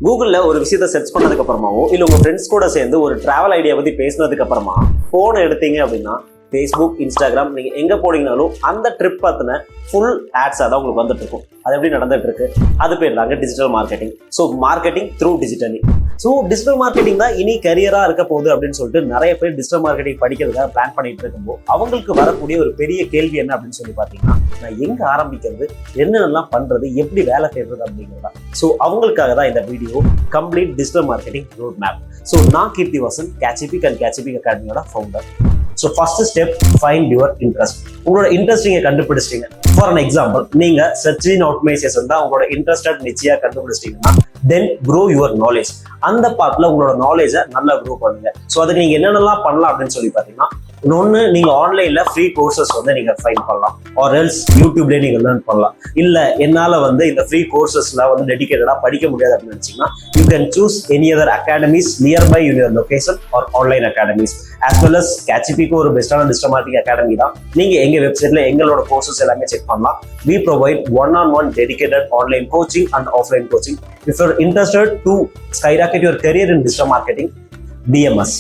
கூகுள்ல ஒரு விஷயத்தை சர்ச் பண்ணதுக்கு அப்புறமாவோ இல்ல உங்க ஃப்ரெண்ட்ஸ் கூட சேர்ந்து ஒரு டிராவல் ஐடியா பத்தி பேசினதுக்கு அப்புறமா போனை எடுத்தீங்க அப்படின்னா ஃபேஸ்புக், இன்ஸ்டாகிராம் நீங்க எங்க போனீங்கனாலும் அந்த ட்ரிப் பத்தின ஃபுல் ஆட்ஸா தான் உங்களுக்கு வந்துட்டு இருக்கும். அது எப்படி நடந்துட்டு இருக்கு? அது பேர் தாங்க digital marketing. So marketing through digitally. So digital marketing தான் இனி கரியரா இருக்க போகுது அப்படின்னு சொல்லிட்டு நிறைய பேர் டிஜிட்டல் மார்க்கெட்டிங் படிக்கிறதுக்காக பிளான் பண்ணிட்டு இருக்கும்போது அவங்களுக்கு வரக்கூடிய ஒரு பெரிய கேள்வி என்ன அப்படின்னு சொல்லி பார்த்தீங்கன்னா, நான் எங்க ஆரம்பிக்கிறது, என்னென்னலாம் பண்றது, எப்படி வேலை செய்யறது அப்படிங்கிறதா. ஸோ அவங்களுக்காக தான் இந்த video, complete digital marketing road map. So நான் கீர்த்திவாசன், கேட்சிபிக் அண்ட் கேட்சிபிக் அகாடமியோட founder. So first step, find your interest. உங்களோட இன்ட்ரெஸ்ட் நீங்க கண்டுபிடிச்சிட்டீங்க. ஃபார் அன் எக்ஸாம்பிள், நீங்க சர்ச் இன் ஆட்டோமைசேஷன் தான் உங்களோட இன்ட்ரெஸ்ட் நிச்சயம் கண்டுபிடிச்சிட்டீங்கன்னா தென் க்ரோ யுவர் நாலேஜ். அந்த பார்ட்ல உங்களோட நாலேஜை நல்லா க்ரோ பண்ணுங்க. ஸோ அதுக்கு நீங்க என்னென்னலாம் பண்ணலாம் அப்படின்னு சொல்லி பார்த்தீங்கன்னா, இன்னொன்று நீங்க ஆன்லைன்ல ஃப்ரீ கோர்சஸ் வந்து நீங்க ஃபைண்ட் பண்ணலாம். ஆர் எல்ஸ் யூடியூப்லேயே நீங்க லேர்ன் பண்ணலாம். இல்ல என்னால வந்து இந்த ஃப்ரீ கோர்சஸ்ல வந்து டெடிகேட்டடா படிக்க முடியாது அப்படின்னு நினைச்சீங்கன்னா, you can choose any other academies nearby your location or online academies. As well as கேட்சிபிக்கு ஒரு பெஸ்டான டிஜிட்டல் மார்க்கெட்டிங் அகாடமி தான். நீங்க எங்க வெப்சைட்ல எங்களோட கோர்சஸ் எல்லாமே செக் பண்ணலாம். We provide one-on-one dedicated online coaching and offline coaching. If you're interested to skyrocket your career in digital marketing, DM us.